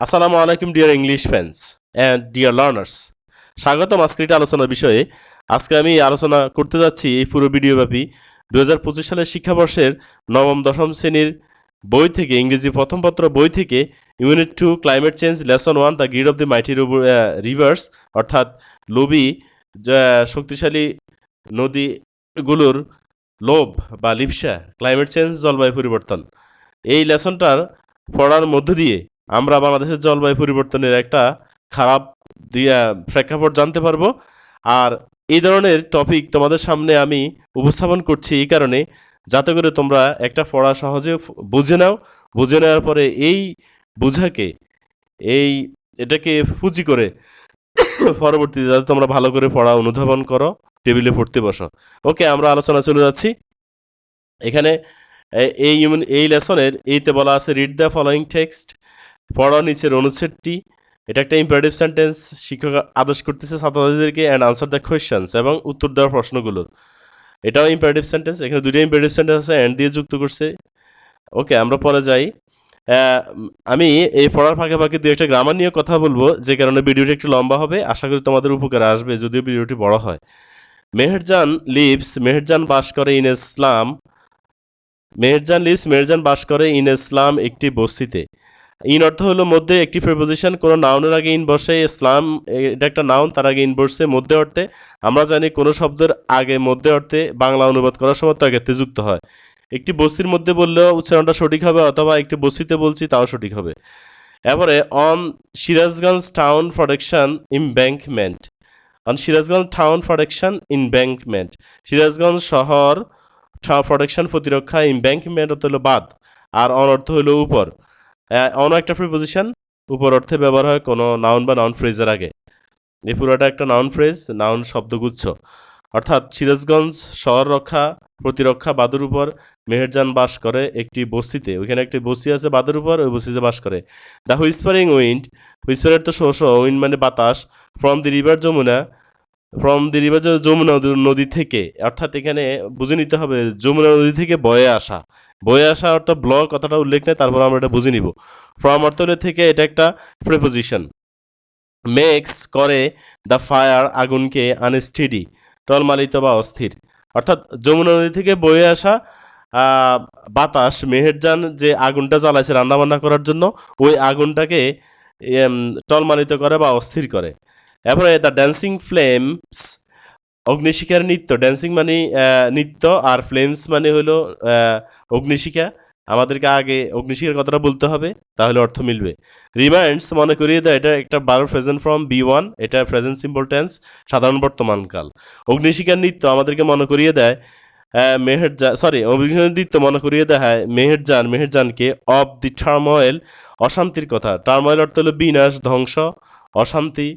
আসসালামু আলাইকুম dear English fans and dear learners. স্বাগতম আজকের এটা আলোচনার বিষয়ে। আজকে আমি আলোচনা করতে যাচ্ছি এই পুরো ভিডিওব্যাপী 2025 সালের শিক্ষাবর্ষের নবম দশম শ্রেণীর বই থেকে, ইংরেজি প্রথম পত্র বই থেকে, unit 2 climate change lesson 1 the grid of the মাইটি reverse, অর্থাৎ লোভী শক্তিশালী নদীগুলোর লোভ বা লিপসা, ক্লাইমেট চেঞ্জ জলবায়ু পরিবর্তন। এই লেসনটার পড়ার মধ্য দিয়ে আমরা বাংলাদেশের জলবায়ু পরিবর্তনের একটা খারাপ প্রেক্ষাপট জানতে পারবো। আর এই ধরনের টপিক তোমাদের সামনে আমি উপস্থাপন করছি এই কারণে, যাতে করে তোমরা একটা পড়া সহজে বুঝে নাও। বুঝে নেওয়ার পরে এই বুঝাকে এটাকে পুঁজি করে পরবর্তীতে যাতে তোমরা ভালো করে পড়া অনুধাবন করো, টেবিলে পড়তে বসো। ওকে, আমরা আলোচনা চলে যাচ্ছি। এখানে এই লেসনের এইতে বলা আছে রিড দ্য ফলোয়িং টেক্সট, পড়া নিচের অনুচ্ছেদটি। এটা একটা ইম্পারেটিভ সেন্টেন্স, শিক্ষক আদেশ করতেছে ছাত্রছাত্রীদেরকে অ্যান্ড আনসার দ্য কোয়েশ্চেন্স, এবং উত্তর দেওয়ার প্রশ্নগুলোর। এটাও ইম্পারেটিভ সেন্টেন্স, এখানে দুটো ইম্পারেটিভ সেন্টেন্স আছে, অ্যান্ড দিয়ে যুক্ত করছে। ওকে, আমরা পরে যাই। আমি এই পড়ার ফাঁকে ফাঁকে দু একটা গ্রামার নিয়ে কথা বলবো, যে কারণে ভিডিওটি একটু লম্বা হবে। আশা করি তোমাদের উপকারে আসবে যদিও ভিডিওটি বড় হয়। মেহেরজান বাস করে ইন ইসলাম। মেহেরজান বাস করে ইন ইসলাম একটি বস্তিতে। ইন অর্থ হলো মধ্যে, একটি প্রিপোজিশন কোনো নাউনের আগে ইন বসে। ইসলাম এটা একটা নাউন, তার আগে ইন বসছে মধ্যে অর্থে। আমরা জানি কোনো শব্দের আগে মধ্যে অর্থে বাংলা অনুবাদ করার সময় তাকে যুক্ত হয়। একটি বস্তির মধ্যে বললেও উচ্চারণটা সঠিক হবে, অথবা একটি বস্তিতে বলছি তাও সঠিক হবে। এরপরে on Sirajganj town protection embankment. Sirajganj town protection embankment, Sirajganj শহর প্রোটেকশন প্রতিরক্ষা, ইমব্যাঙ্কমেন্ট অর্থ হলো বাঁধ, আর অন অর্থ হলো উপর। অন একটা প্রিপোজিশন, উপর অর্থে ব্যবহার হয় কোনো নাউন বা নাউন ফ্রেজের আগে। এই পুরোটা একটা নাউন ফ্রেজ, নাউন শব্দগুচ্ছ। অর্থাৎ সিরাজগঞ্জ শহর রক্ষা প্রতিরক্ষা বাঁধের উপর মেহেরজান বাস করে একটি বস্তিতে। ওইখানে একটি বস্তি আছে বাঁধের উপর, ওই বস্তিতে বাস করে। দ্য হুইসপারিং উইন্ড, হুইসপারের তো শো শো, উইন্ড মানে বাতাস। From the river Jamuna, Jamuna নদী থেকে, অর্থাৎ এখানে বুঝে নিতে হবে যমুনা নদী থেকে বয়ে আসা অর্থাৎ ব্লক কথাটা উল্লেখ নেই, তারপর আমরা এটা বুঝে নিব। ফ্রম অর্থ হলে থেকে, এটা একটা প্রিপোজিশন। মেক্স করে দ্য ফায়ার আগুনকে আনস্টেডি, টলমালিত বা অস্থির। অর্থাৎ যমুনা নদী থেকে বয়ে আসা বাতাস মেহেরজান যে আগুনটা জ্বালাইছে রান্নাবান্না করার জন্য, ওই আগুনটাকে টলমালিত করে বা অস্থির করে। এরপরে দ্য ড্যান্সিং ফ্লেমস, অগ্নিশিখার নৃত্য। ড্যান্সিং মানে নৃত্য, আর ফ্লেমস মানে হলো অগ্নিশিখা। আমাদেরকে আগে অগ্নিশিখার কথাটা বলতে হবে, তাহলে অর্থ মিলবে। রিমাইন্ডস মনে করিয়ে দেয়, এটা একটা ভার্ব প্রেজেন্ট ফর্ম B1, এটা প্রেজেন্ট সিম্পল টেন্স, সাধারণ বর্তমানকাল। অগ্নিশিখার নৃত্য আমাদেরকে মনে করিয়ে দেয় অগ্নিশিখার নৃত্য মনে করিয়ে দেয় মেহেরজানকে অফ দি টার্ময়েল, অশান্তির কথা। টার্ময়েল অর্থ হলো বিনাশ, ধ্বংস, অশান্তি।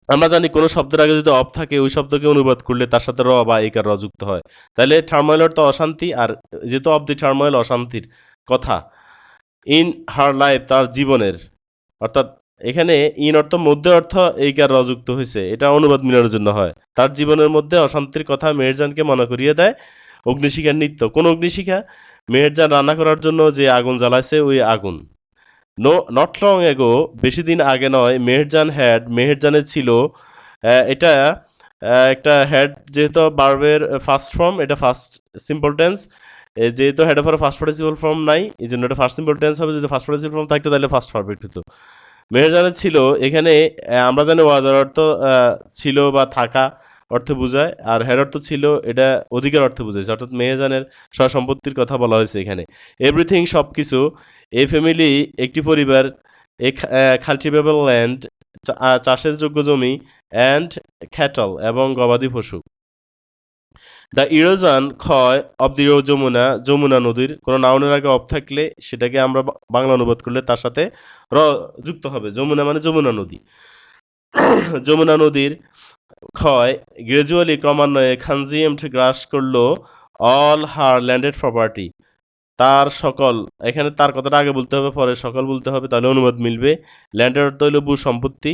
আমরা জানি কোনো শব্দের আগে যদি অফ থাকে, ওই শব্দকে অনুবাদ করলে তার সাথে র বা একার র যুক্ত হয়। তাহলে টার্ময়েল অর্থ অশান্তি, আর যেহেতু অফ দি টার্ময়েল অশান্তির কথা। ইন হার লাইফ, তার জীবনের, অর্থাৎ এখানে ইন অর্থ মধ্যে অর্থ এইকার র যুক্ত হয়েছে, এটা অনুবাদ মিলানোর জন্য হয়। তার জীবনের মধ্যে অশান্তির কথা মেহেরজানকে মনে করিয়ে দেয় অগ্নিশিখার নৃত্য। কোন অগ্নিশিখা? মেহেরজান রান্না করার জন্য যে আগুন জ্বালাইছে, ওই আগুন। নট লং এগো, বেশি দিন আগে নয়। মেহেরজানের ছিল, এটা একটা হ্যাড, যেহেতু বার্বের ফার্স্ট ফর্ম, এটা ফার্স্ট সিম্পল টেন্স। যেহেতু head offer first participle form নাই, এই জন্য এটা ফার্স্ট সিম্পল টেন্স হবে। যদি ফার্স্ট পার্টিসিপল ফর্ম থাকতো তাহলে ফার্স্ট পারফেক্ট হতো। মেহেরজানের ছিল, এখানে আমরা জানি ওয়াজার অর্থ ছিল বা থাকা অর্থে বোঝায়, আর হেড অর্থ ছিল, এটা অধিকার অর্থে বোঝাইছে। অর্থাৎ মেহেরজানের সম্পত্তির কথা বলা হয়েছে এখানে। এভরিথিং সব কিছু, এ ফ্যামিলি একটি পরিবার, এ কাল্টিভেবল ল্যান্ড চাষের যোগ্য জমি, অ্যান্ড ক্যাটল এবং গবাদি পশু। দ্য ইরোজান ক্ষয় অব দি যমুনা নদীর। কোনো নাউনের আগে অফ থাকলে সেটাকে আমরা বাংলা অনুবাদ করলে তার সাথে র যুক্ত হবে। যমুনা মানে যমুনা নদী। যমুনা নদীর ক্ষয় গ্রাজুয়ালি, ক্রমান্বয়ে, কনজিউমড গ্রাস করলো অল হার ল্যান্ডেড প্রপার্টি, তার সকল। এখানে তার কথাটা আগে বলতে হবে, পরে সকল বলতে হবে, তাহলে অনুবাদ মিলবে। ল্যান্ডের অর্থ হলো ভূ সম্পত্তি,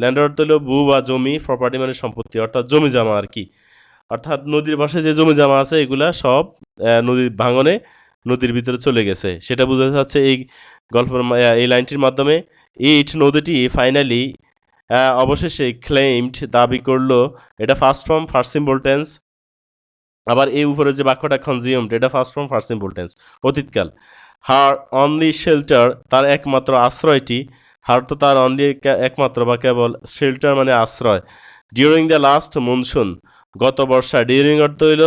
ল্যান্ডের অর্থ হলো ভূ বা জমি, প্রপার্টি মানে সম্পত্তি, অর্থাৎ জমি জমা আর কি। অর্থাৎ নদীর পাশে যে জমি জমা আছে, এগুলা সব নদীর ভাঙনে নদীর ভিতরে চলে গেছে, সেটা বোঝাতে যাচ্ছে এই গল্পের এই লাইনটির মাধ্যমে। ইট নদীটি ফাইনালি অবশেষে ক্লেইমড দাবি করলো, এটা first form first simple tense. আবার এই উপরে যে বাক্যটা কনজিউমড, এটা first form first simple tense, অতীতকাল। হার অনলি শেল্টার, তার একমাত্র আশ্রয়টি, হার তো তার অনলি একমাত্র বা কেবল, শেল্টার মানে আশ্রয়। ডিউরিং দ্য লাস্ট মনসুন, গত বর্ষা, ডিউরিং অর্থ হইল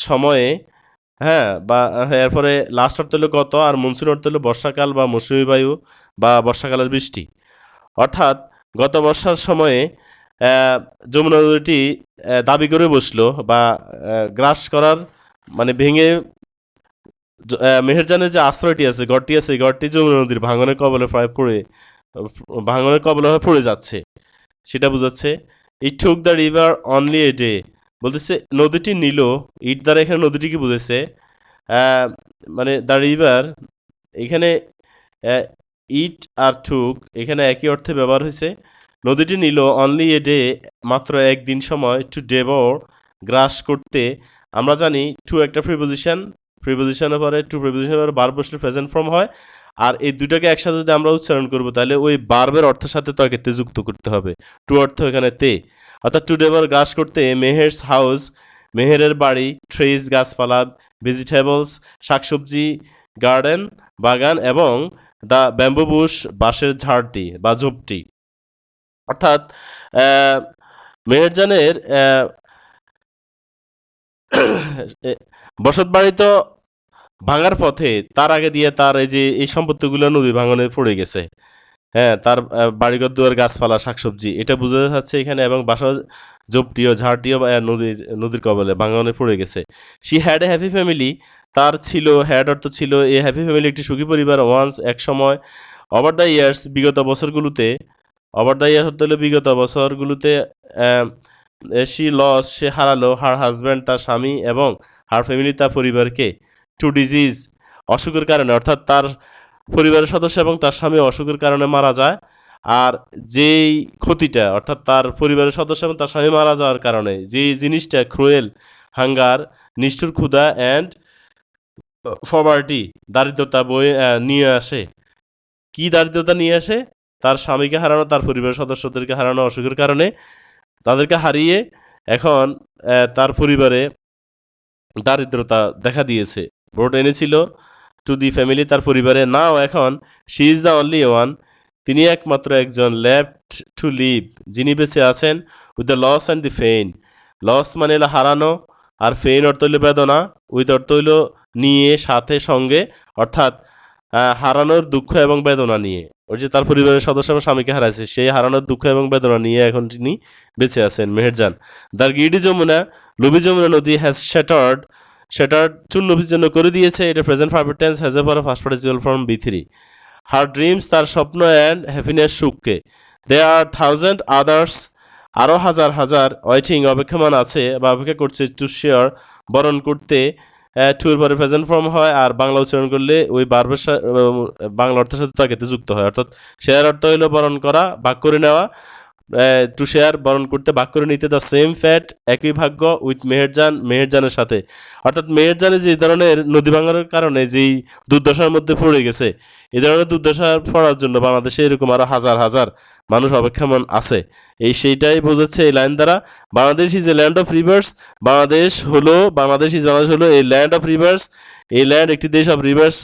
সময়ে, হ্যাঁ, বা এরপরে লাস্ট অর্থ হলো গত, আর মনসুন অর্থ হলো বর্ষাকাল বা মৌসুমী বায়ু বা বর্ষাকালের বৃষ্টি। অর্থাৎ গত বর্ষার সময়ে যমুনা নদীটি দাবি করে বসলো বা গ্রাস করার মানে ভেঙে মেহেরজানের যে আশ্রয়টি আছে, ঘরটি আছে, এই ঘরটি যমুনা নদীর ভাঙনের কবলে প্রায় ভাঙনের কবলে পড়ে যাচ্ছে, সেটা বোঝাচ্ছে। It took the river only a day, বলতেছে নদীটি নিল, ইট দ্বারা এখানে নদীটি কি বুঝেছে, মানে দ্য রিভার, এখানে ইট আর টুক এখানে একই অর্থে ব্যবহার হয়েছে। নদীটি নিল অনলি এ ডে, মাত্র একদিন সময়, টু ডেভর গ্রাস করতে। আমরা জানি টু একটা প্রিপোজিশনের পরে টু প্রিপোজিশনের পরে বার্ব বসলে প্রেজেন্ট ফর্ম হয়, আর এই দুটাকে একসাথে যদি আমরা উচ্চারণ করবো তাহলে ওই বার্বের অর্থের সাথে তাকে তে যুক্ত করতে হবে, টু অর্থ এখানে তে। অর্থাৎ টু ডেভর গ্রাস করতে মেহেরস হাউস, মেহেরের বাড়ি, ট্রিজ গাছপালা, ভেজিটেবলস শাকসবজি, গার্ডেন বাগান, এবং দ্য ব্যাম্বু বুশ বাঁশের ঝাড়টি বা ঝোপটি। অর্থাৎ মেহেরজানের বসত বাড়ি তো ভাঙার পথে, তার আগে দিয়ে তার এই যে এই সম্পত্তিগুলো নদী ভাঙনে পড়ে গেছে, হ্যাঁ, তার বাড়িঘর দুয়ার গাছপালা শাকসবজি, এটা বোঝা যাচ্ছে এখানে, এবং বাসার ঝোপটিও ঝাড়টিও নদীর কবলে ভাঙনে পড়ে গেছে। She had a happy family, তার ছিল, হ্যাড অর্থ ছিল, এ হ্যাপি ফ্যামিলি একটি সুখী পরিবার, ওয়ান্স এক সময়, ওভার দ্য ইয়ার্স বিগত বছরগুলোতে, ওভার দ্য ইয়ার্স হতে হলো বিগত বছরগুলোতে, শি লস সে হারালো, হার হাজব্যান্ড তার স্বামী, এবং হার ফ্যামিলি তার পরিবারকে, টু ডিজিজ অসুখের কারণে, অর্থাৎ তার পরিবারের সদস্য এবং তার স্বামী অসুখের কারণে মারা যায়। আর যেই ক্ষতিটা, অর্থাৎ তার পরিবারের সদস্য এবং তার স্বামী মারা যাওয়ার কারণে যে জিনিসটা, ক্রুয়েল হাঙ্গার নিষ্ঠুর ক্ষুধা, অ্যান্ড পভার্টি দারিদ্রতা নিয়ে আসে। কি দারিদ্রতা নিয়ে আসে? তার স্বামীকে হারানো, তার পরিবারের সদস্যদেরকে হারানো অসুখের কারণে, তাদেরকে হারিয়ে এখন তার পরিবারে দারিদ্রতা দেখা দিয়েছে, ভোট এনেছিল টু দি ফ্যামিলি তার পরিবারে। নাও এখন she is the only one, তিনি একমাত্র একজন, লেফট টু লিভ যিনি বেঁচে আছেন, with the loss and the pain, loss মানে হলো হারানো, আর ফেইন অর্থ হইল বেদনা, উইথ অর্থ হইল নিয়ে, সাথে, সঙ্গে, অর্থাৎ হারানোর দুঃখ এবং বেদনা নিয়ে। ওই যে তার পরিবারের সদস্য এবং স্বামীকে হারাইছে, সেই হারানোর দুঃখ এবং বেদনা নিয়ে এখন তিনি বেঁচে আছেন মেহেরজান। দ্য গিডি যমুনা, লুবি যমুনা নদী, হ্যাজ শ্যাটার্ড চূর্ণ বিচ্ছিন্ন করে দিয়েছে, এটা প্রেজেন্ট পারফেক্ট টেন্স, হ্যাজ এ পরে first participle form B3। Her dreams তার স্বপ্ন, অ্যান্ড হ্যাপিনেস সুখকে, দে আর থাউজেন্ড আদার্স আরও হাজার হাজার, ওয়েটিং অপেক্ষমান আছে বা অপেক্ষা করছে, টু শেয়ার বরণ করতে, টুর পরে প্রেজেন্ট ফর্ম হয়, আর বাংলা উচ্চারণ করলে ওই বার্বের বাংলা অর্থের সাথে তাকে যুক্ত হয়, অর্থাৎ শেয়ার অর্থ হইল বরণ করা, ভাগ করে নেওয়া, টু শেয়ার বরণ করতে, ভাগ করে নিতে, দ্য সেম ফ্যাট একই ভাগ্য, উইথ মেহেরজানের সাথে। অর্থাৎ মেহেরজানে যে ধরনের নদী ভাঙার কারণে যেই দুর্দশার মধ্যে পড়ে গেছে, এই ধরনের দুর্দশা পড়ার জন্য বাংলাদেশে এরকম আরো হাজার হাজার মানুষ অপেক্ষমান আছে, সেইটাই বোঝাচ্ছে এই লাইন দ্বারা। Bangladesh is a land of rivers, Bangladesh হলো এই ল্যান্ড অফ রিভার্স, এই ল্যান্ড একটি দেশ অফ রিভার্স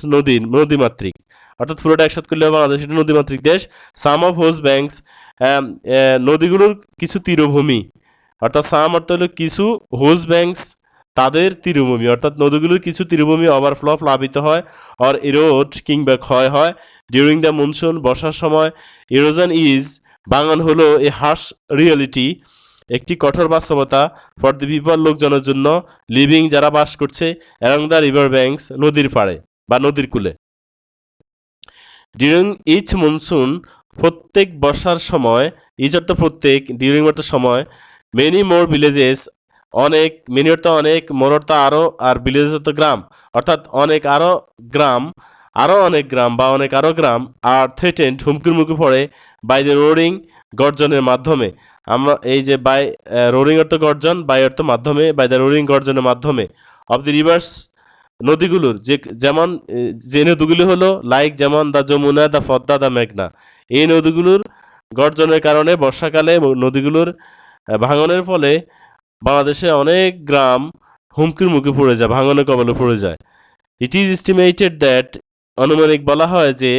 নদীমাতৃক, অর্থাৎ পুরোটা একসাথে করলে বাংলাদেশ একটি নদীমাতৃক দেশ। সাম অফ হোজ ব্যাংকস, নদীগুলোর কিছু তীরভূমি, অর্থাৎ সাম অর্থ হলো কিছু, হোজ ব্যাংকস তাদের তীরভূমি, অর্থাৎ নদীগুলোর কিছু তীরভূমি ওভারফ্লো প্লাবিত হয়, অর ইরোড কিংবা ক্ষয় হয়, ডিউরিং দ্য মনসুন বর্ষার সময়। ইরোজন ইজ বাঙান হলো এ হার্শ রিয়েলিটি একটি কঠোর বাস্তবতা, ফর দি পিপল লোকজনের জন্য, লিভিং যারা বাস করছে, অ্যালং দ্য রিভার ব্যাংকস নদীর পাড়ে বা নদীর কূলে। ডিউরিং ইচ মনসুন প্রত্যেক বর্ষার সময়, ইচ অর্থ প্রত্যেক, ডিউরিং অর্থ সময়, মেনি মোর ভিলেজেস মেনি অর্থ অনেক, মোর অর্থ আরও, আর ভিলেজেস অর্থ গ্রাম, অর্থাৎ অনেক অনেক গ্রাম বা অনেক আরও গ্রাম, আর থ্রেটেন্ড হুমকির মুখে পড়ে, বাই দ্য রোরিং গর্জনের মাধ্যমে। আমরা এই যে বাই রোরিং অর্থ গর্জন, বাই অর্থ মাধ্যমে, বাই দ্য রোরিং গর্জনের মাধ্যমে, অফ দি রিভার্স নদীগুলোর যেমন যে নদীগুলো হলো লাইক যেমন দা যমুনা, দা পদ্মা, দা মেঘনা, এই নদীগুলোর গর্জনের কারণে বর্ষাকালে নদীগুলোর ভাঙনের ফলে বাংলাদেশে অনেক গ্রাম হুমকির মুখে পড়ে যায়, ভাঙনের কবলে পড়ে যায়। ইট ইজ এস্টিমেটেড দ্যাট, আনুমানিক বলা হয় যে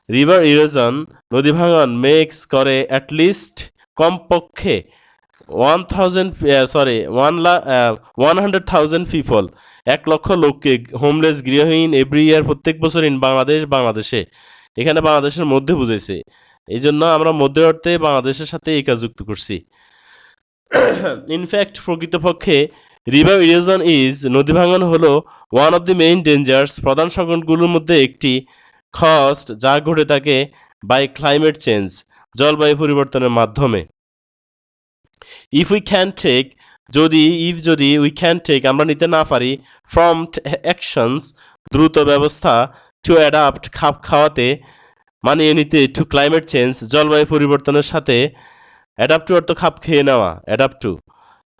রিভার ইরোজন, নদী ভাঙন মেক্স করে অ্যাটলিস্ট কমপক্ষে 100,000 পিপল, 1 লক্ষ লোককে হোমলেস গৃহহীন এভরি ইয়ার প্রত্যেক বছর ইন বাংলাদেশে, এখানে বাংলাদেশের মধ্যে বুঝেছে, এই জন্য আমরা মধ্যে অর্থে বাংলাদেশের সাথে এই কাজ যুক্ত করছি। ইনফ্যাক্ট প্রকৃতপক্ষে রিভার ইরোজন নদী ভাঙন হলো one of the main dangers, প্রধান সংকটগুলোর মধ্যে একটি কস্ট যা ঘটে থাকে বাই ক্লাইমেট চেঞ্জ, জলবায়ু পরিবর্তনের মাধ্যমে। ইফ উই ক্যান টেক, যদি উই ক্যান টেক আমরা নিতে না পারি, প্রম্পট অ্যাকশনস দ্রুত ব্যবস্থা, টু অ্যাডাপ্ট খাপ খাওয়াতে, মানিয়ে নিতে, টু ক্লাইমেট চেঞ্জ জলবায়ু পরিবর্তনের সাথে, অ্যাডাপ্ট টু অর্থ খাপ খেয়ে নেওয়া, অ্যাডাপ্ট টু,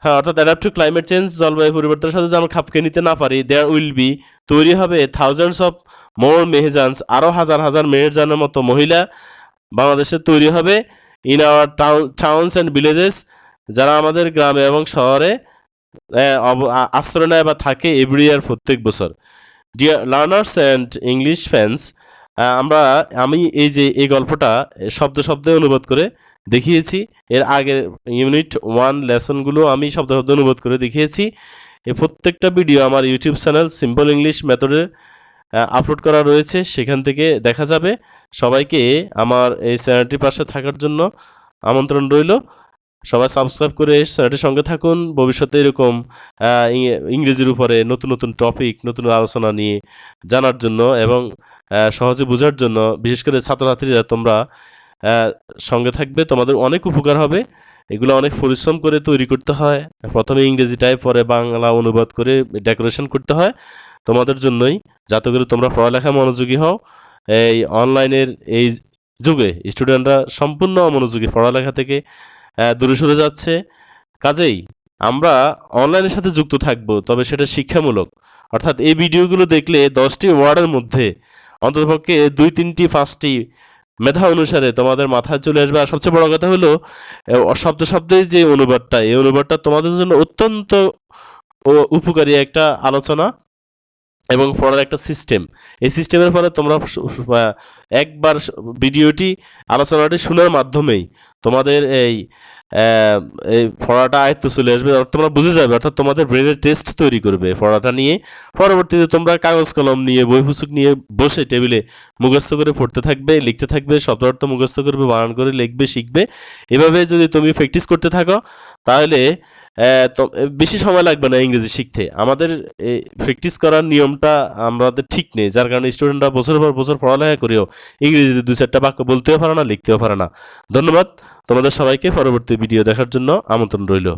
হ্যাঁ অর্থাৎ অ্যাডাপ্ট টু ক্লাইমেট চেঞ্জ জলবায়ু পরিবর্তনের সাথে যদি আমরা খাপ খেয়ে নিতে না পারি, দেয়ার উইল বি তৈরি হবে থাউজেন্ডস অফ মোর মেহেজানস, আরও হাজার হাজার মেহেজানের মতো মহিলা বাংলাদেশে তৈরি হবে, in our towns and villages, যারা আমাদের গ্রামে এবং শহরে আশ্রয় নেয় বা থাকে এভরি ইয়ার প্রত্যেক বছর। Dear learners and English fans, আমি এই গল্পটা শব্দে অনুবাদ করে দেখিয়েছি, এর আগের ইউনিট 1 লেসনগুলো আমি শব্দে অনুবাদ করে দেখিয়েছি। এই প্রত্যেকটা ভিডিও আমার ইউটিউব চ্যানেল সিম্পল ইংলিশ মেথডে আপলোড করা রয়েছে, সেখান থেকে দেখা যাবে। সবাইকে আমার এই চ্যানেলটির পাশে থাকার জন্য আমন্ত্রণ রইল। সবাই সাবস্ক্রাইব করে চ্যানেলটির সঙ্গে থাকুন। ভবিষ্যতে এরকম ইংরেজির উপরে নতুন নতুন টপিক, নতুন আলোচনা নিয়ে জানার জন্য এবং সহজে বোঝার জন্য, বিশেষ করে ছাত্রছাত্রীরা তোমরা সঙ্গে থাকবে, তোমাদের অনেক উপকার হবে। এগুলো অনেক পরিশ্রম করে তৈরি করতে হয়, প্রথমে ইংরেজিটায় পরে বাংলা অনুবাদ করে ডেকোরেশন করতে হয় তোমাদের জন্যই, যাতে করে তোমরা পড়ালেখায় মনোযোগী হও। এই অনলাইনের এই যুগে স্টুডেন্টরা সম্পূর্ণ অমনোযোগী, পড়ালেখা থেকে দূরে সরে যাচ্ছে। কাজেই আমরা অনলাইনের সাথে যুক্ত থাকব, তবে সেটা শিক্ষামূলক, অর্থাৎ এই ভিডিওগুলো দেখলে 10টি ওয়ার্ডের মধ্যে অন্ততপক্ষে 2-3-5টি মেধা অনুসারে তোমাদের মাথায় চলে আসবে। আর সবচেয়ে বড় কথা হলো শব্দে যে অনুবাদটা, এই অনুবাদটা তোমাদের জন্য অত্যন্ত উপকারী একটা আলোচনা এবং পড়ার একটা সিস্টেম। এই সিস্টেমের ফলে তোমরা একবার ভিডিওটি, আলোচনাটি শোনার মাধ্যমেই তোমাদের এই পড়াটা আয়ত্ত চলে আসবে, তোমরা বুঝে যাবে, অর্থাৎ তোমাদের ব্রেনের টেস্ট তৈরি করবে পড়াটা নিয়ে। পরবর্তীতে তোমরা কাগজ কলম নিয়ে, বই পুস্তক নিয়ে বসে টেবিলে মুখস্থ করে পড়তে থাকবে, লিখতে থাকবে, শব্দ অর্থ মুখস্থ করবে, বানান করে লিখবে, শিখবে। এভাবে যদি তুমি প্র্যাকটিস করতে থাকো তাহলে তো বেশি সময় লাগবে না ইংরেজি শিখতে। আমাদের প্র্যাকটিস করার নিয়মটা আমাদের ঠিক নেই, যার কারণে স্টুডেন্টরা বছর পর বছর পড়ালেখা করেও ইংরেজিতে 2-4টা বাক্য বলতেও পারে না, লিখতেও পারে না। ধন্যবাদ তোমাদের সবাইকে। পরবর্তী ভিডিও দেখার জন্য আমন্ত্রণ রইল।